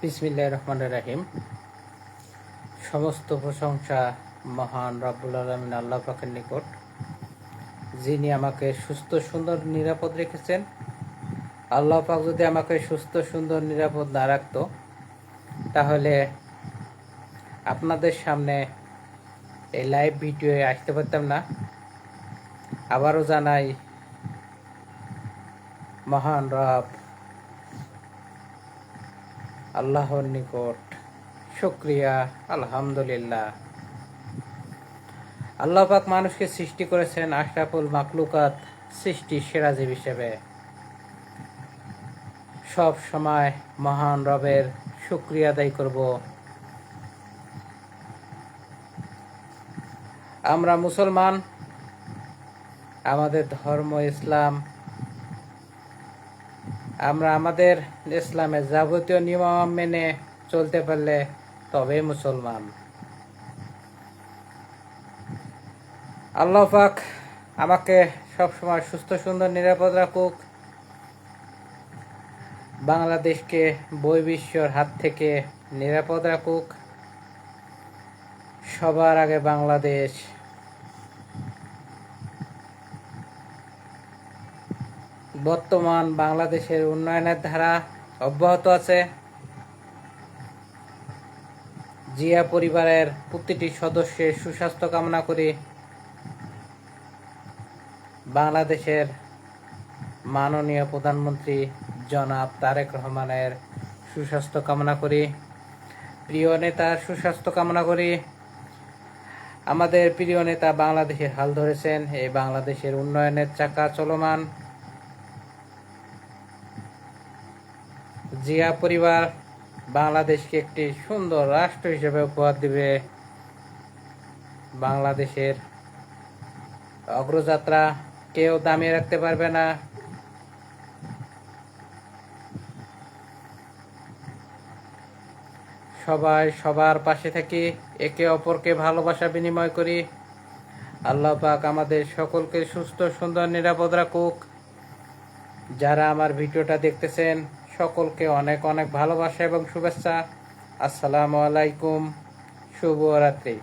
বিসমিল্লাহির রহমানির রহিম। সমস্ত প্রশংসা মহান রব্বুল আলামিন আল্লাহ পাকের নিকট, যিনি আমাকে সুস্থ সুন্দর নিরাপদ রেখেছেন। আল্লাহ পাক যদি আমাকে সুস্থ সুন্দর নিরাপদ না রাখতো, তাহলে আপনাদের সামনে এই লাইভ ভিডিওয়ে আসতে পারতাম না। আবারও জানাই মহান রব আল্লাহর নিকট শুকরিয়া, আলহামদুলিল্লাহ। আল্লাহ পাক মানুষকে সৃষ্টি করেছেন আশরাফুল মাকলুকাত, সৃষ্টির সেরা জীব হিসেবে। সব সময় মহান রবের শুকরিয়া আদায় করব। আমরা মুসলমান, আমাদের ধর্ম ইসলাম। আমরা আমাদের ইসলামের যাবতীয় নিয়ম মেনে চলতে পারলে তবেই মুসলমান। আল্লাহ পাক আমাকে সবসময় সুস্থ সুন্দর নিরাপদ রাখুক, বাংলাদেশকে বহির্বিশ্বর হাত থেকে নিরাপদ রাখুক। সবার আগে বাংলাদেশ। বর্তমান বাংলাদেশের উন্নয়নের ধারা অব্যাহত আছে। জিয়া পরিবারের প্রতিটি সদস্যের সুস্বাস্থ্য কামনা করি। বাংলাদেশের মাননীয় প্রধানমন্ত্রী জনাব তারেক রহমানের সুস্বাস্থ্য কামনা করি। প্রিয় নেতার সুস্বাস্থ্য কামনা করি। আমাদের প্রিয় নেতা বাংলাদেশের হাল ধরেছেন, এই বাংলাদেশের উন্নয়নের চাকা চলমান। জিয়া পরিবার বাংলাদেশকে একটি সুন্দর রাষ্ট্র হিসেবে উপহার দিবে। বাংলাদেশের অগ্রযাত্রা কেউ দামিয়ে রাখতে পারবে না। সবাই সবার পাশে থাকি, একে অপরকে ভালোবাসা বিনিময় করি। আল্লাহ পাক আমাদের সকলকে সুস্থ সুন্দর নিরাপদ রাখুক। যারা আমার ভিডিওটা দেখতেছেন সকলকে অনেক অনেক ভালোবাসা এবং শুভেচ্ছা। আসসালামু আলাইকুম, শুভরাত্রি।